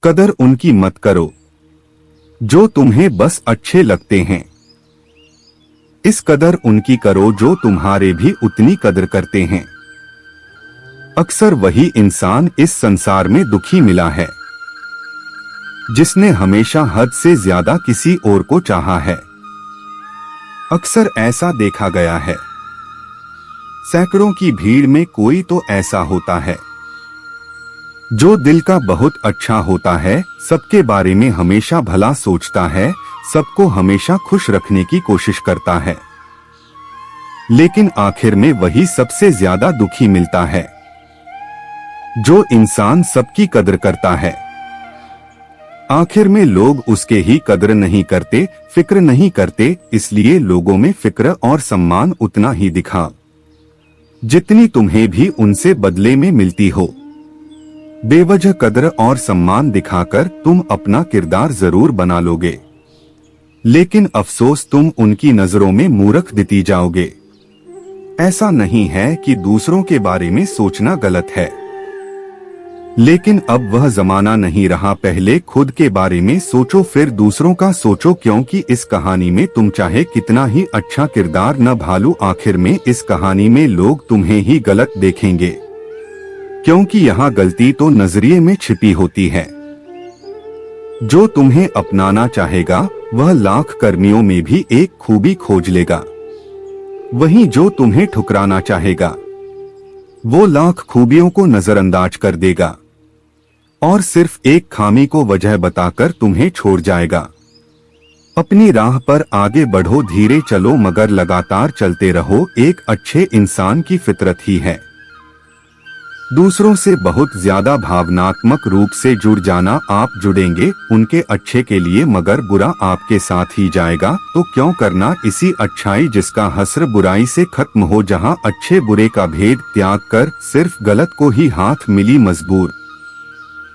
कदर उनकी मत करो जो तुम्हें बस अच्छे लगते हैं। इस कदर उनकी करो जो तुम्हारे भी उतनी कदर करते हैं। अक्सर वही इंसान इस संसार में दुखी मिला है जिसने हमेशा हद से ज्यादा किसी और को चाहा है। अक्सर ऐसा देखा गया है, सैकड़ों की भीड़ में कोई तो ऐसा होता है जो दिल का बहुत अच्छा होता है, सबके बारे में हमेशा भला सोचता है, सबको हमेशा खुश रखने की कोशिश करता है, लेकिन आखिर में वही सबसे ज्यादा दुखी मिलता है। जो इंसान सबकी कदर करता है, आखिर में लोग उसके ही कदर नहीं करते, फिक्र नहीं करते, इसलिए लोगों में फिक्र और सम्मान उतना ही दिखा जितनी तुम्हें भी उनसे बदले में मिलती हो। बेवजह कदर और सम्मान दिखाकर तुम अपना किरदार जरूर बना लोगे, लेकिन अफसोस तुम उनकी नजरों में मूर्ख दिती जाओगे। ऐसा नहीं है कि दूसरों के बारे में सोचना गलत है, लेकिन अब वह जमाना नहीं रहा। पहले खुद के बारे में सोचो, फिर दूसरों का सोचो, क्योंकि इस कहानी में तुम चाहे कितना ही अच्छा किरदार न भालो, आखिर में इस कहानी में लोग तुम्हें ही गलत देखेंगे, क्योंकि यहाँ गलती तो नजरिए में छिपी होती है। जो तुम्हें अपनाना चाहेगा वह लाख कर्मियों में भी एक खूबी खोज लेगा, वहीं जो तुम्हें ठुकराना चाहेगा वो लाख खूबियों को नजरअंदाज कर देगा और सिर्फ एक खामी को वजह बताकर तुम्हें छोड़ जाएगा। अपनी राह पर आगे बढ़ो, धीरे चलो मगर लगातार चलते रहो, एक अच्छे इंसान की फितरत ही है दूसरों से बहुत ज्यादा भावनात्मक रूप से जुड़ जाना। आप जुड़ेंगे उनके अच्छे के लिए, मगर बुरा आपके साथ ही जाएगा, तो क्यों करना इसी अच्छाई जिसका हस्र बुराई से खत्म हो। जहां अच्छे बुरे का भेद त्याग कर सिर्फ गलत को ही हाथ मिली, मजबूर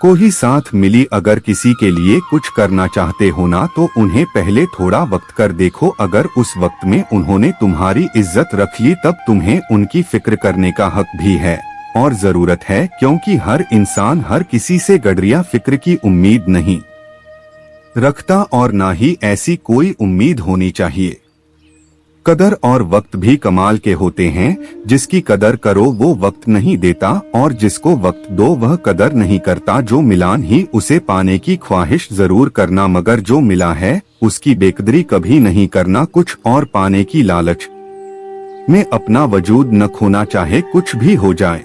को ही साथ मिली। अगर किसी के लिए कुछ करना चाहते हो ना, तो उन्हें पहले थोड़ा वक्त कर देखो, अगर उस वक्त में उन्होंने तुम्हारी इज्जत रख ली तब तुम्हें उनकी फिक्र करने का हक भी है और जरूरत है, क्योंकि हर इंसान हर किसी से गडरिया फिक्र की उम्मीद नहीं रखता और ना ही ऐसी कोई उम्मीद होनी चाहिए। कदर और वक्त भी कमाल के होते हैं, जिसकी कदर करो वो वक्त नहीं देता और जिसको वक्त दो वह कदर नहीं करता। जो मिलान ही उसे पाने की ख्वाहिश जरूर करना, मगर जो मिला है उसकी बेकदरी कभी नहीं करना। कुछ और पाने की लालच में अपना वजूद न खोना, चाहे कुछ भी हो जाए,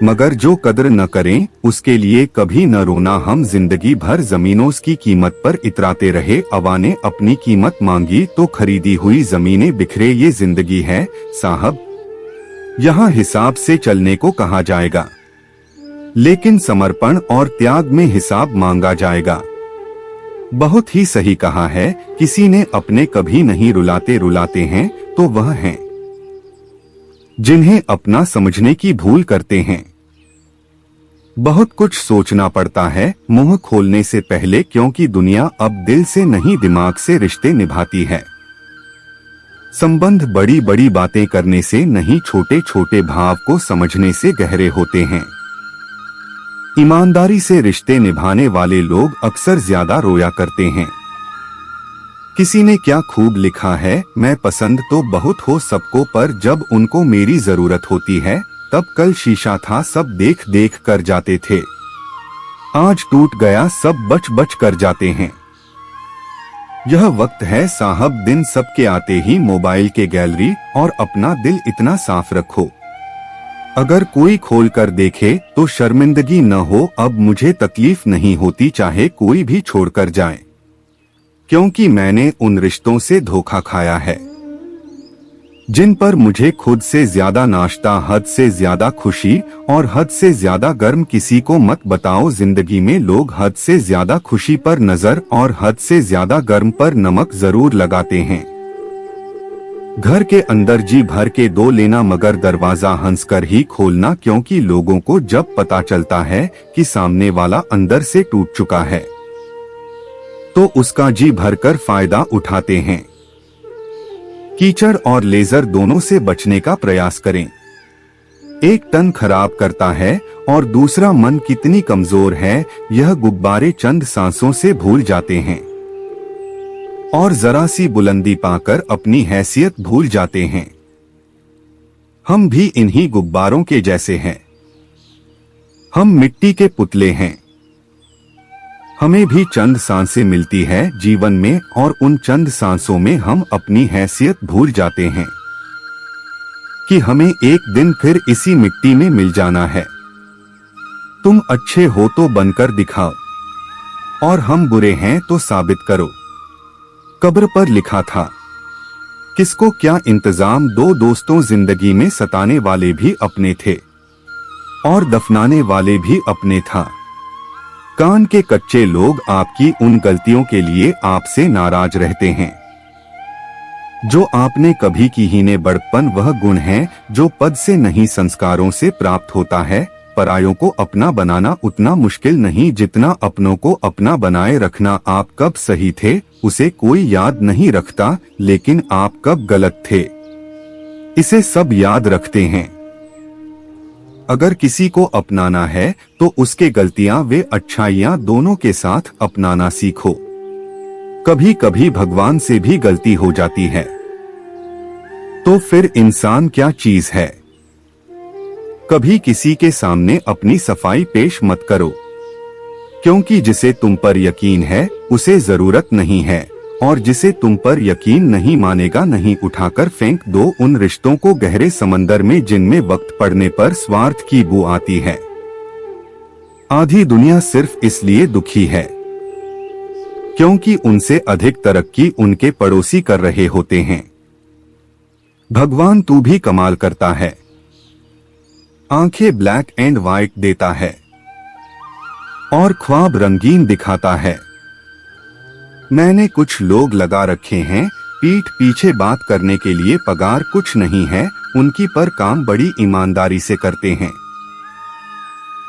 मगर जो कदर न करें उसके लिए कभी न रोना। हम जिंदगी भर जमीनों की कीमत पर इतराते रहे, अवा ने अपनी कीमत मांगी तो खरीदी हुई जमीनें बिखरे। ये जिंदगी है साहब, यहाँ हिसाब से चलने को कहा जाएगा, लेकिन समर्पण और त्याग में हिसाब मांगा जाएगा। बहुत ही सही कहा है किसी ने अपने, कभी नहीं रुलाते रुलाते हैं तो वह हैं जिन्हें अपना समझने की भूल करते हैं। बहुत कुछ सोचना पड़ता है मुंह खोलने से पहले, क्योंकि दुनिया अब दिल से नहीं दिमाग से रिश्ते निभाती है। संबंध बड़ी बड़ी बातें करने से नहीं, छोटे छोटे भाव को समझने से गहरे होते हैं। ईमानदारी से रिश्ते निभाने वाले लोग अक्सर ज्यादा रोया करते हैं। किसी ने क्या खूब लिखा है, मैं पसंद तो बहुत हो सबको, पर जब उनको मेरी जरूरत होती है तब कल शीशा था सब देख देख कर जाते थे, आज टूट गया सब बच बच कर जाते हैं। यह वक्त है साहब दिन सबके आते ही मोबाइल के गैलरी, और अपना दिल इतना साफ रखो अगर कोई खोल कर देखे तो शर्मिंदगी न हो। अब मुझे तकलीफ नहीं होती चाहे कोई भी छोड़कर जाए, क्योंकि मैंने उन रिश्तों से धोखा खाया है जिन पर मुझे खुद से ज्यादा नाश्ता, हद से ज्यादा खुशी और हद से ज्यादा गर्म। किसी को मत बताओ जिंदगी में लोग हद से ज्यादा खुशी पर नजर और हद से ज्यादा गर्म पर नमक जरूर लगाते हैं। घर के अंदर जी भर के दो लेना, मगर दरवाजा हंसकर ही खोलना, क्योंकि लोगों को जब पता चलता है कि सामने वाला अंदर से टूट चुका है तो उसका जी भरकर फायदा उठाते हैं। कीचड़ और लेजर दोनों से बचने का प्रयास करें। एक तन खराब करता है और दूसरा मन कितनी कमजोर है यह गुब्बारे चंद सांसों से भूल जाते हैं और जरा सी बुलंदी पाकर अपनी हैसियत भूल जाते हैं। हम भी इन्हीं गुब्बारों के जैसे हैं। हम मिट्टी के पुतले हैं। हमें भी चंद सांसें मिलती है जीवन में और उन चंद सांसों में हम अपनी हैसियत भूल जाते हैं कि हमें एक दिन फिर इसी मिट्टी में मिल जाना है। तुम अच्छे हो तो बनकर दिखाओ और हम बुरे हैं तो साबित करो। कब्र पर लिखा था, किसको क्या इंतजाम, दो दोस्तों जिंदगी में सताने वाले भी अपने थे और दफनाने वाले भी अपने था। कान के कच्चे लोग आपकी उन गलतियों के लिए आपसे नाराज रहते हैं जो आपने कभी की ही ने। बड़प्पन वह गुण है जो पद से नहीं संस्कारों से प्राप्त होता है। परायों को अपना बनाना उतना मुश्किल नहीं जितना अपनों को अपना बनाए रखना। आप कब सही थे उसे कोई याद नहीं रखता, लेकिन आप कब गलत थे इसे सब याद रखते हैं। अगर किसी को अपनाना है तो उसके गलतियां वे अच्छाइयां दोनों के साथ अपनाना सीखो। कभी कभी भगवान से भी गलती हो जाती है तो फिर इंसान क्या चीज है। कभी किसी के सामने अपनी सफाई पेश मत करो, क्योंकि जिसे तुम पर यकीन है उसे जरूरत नहीं है और जिसे तुम पर यकीन नहीं मानेगा नहीं उठाकर फेंक दो उन रिश्तों को गहरे समंदर में जिनमें वक्त पड़ने पर स्वार्थ की बू आती है। आधी दुनिया सिर्फ इसलिए दुखी है क्योंकि उनसे अधिक तरक्की उनके पड़ोसी कर रहे होते हैं। भगवान तू भी कमाल करता है, आंखें ब्लैक एंड व्हाइट देता है और ख्वाब रंगीन दिखाता है। मैंने कुछ लोग लगा रखे हैं पीठ पीछे बात करने के लिए, पगार कुछ नहीं है उनकी पर काम बड़ी ईमानदारी से करते हैं।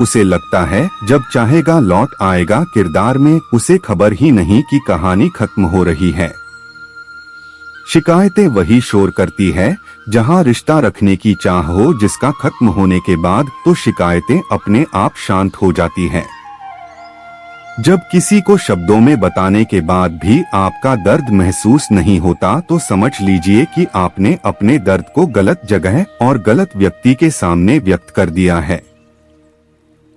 उसे लगता है जब चाहेगा लौट आएगा किरदार में, उसे खबर ही नहीं कि कहानी खत्म हो रही है। शिकायतें वही शोर करती है जहां रिश्ता रखने की चाह हो, जिसका खत्म होने के बाद तो शिकायतें अपने आप शांत हो जाती है। जब किसी को शब्दों में बताने के बाद भी आपका दर्द महसूस नहीं होता तो समझ लीजिए कि आपने अपने दर्द को गलत जगह और गलत व्यक्ति के सामने व्यक्त कर दिया है।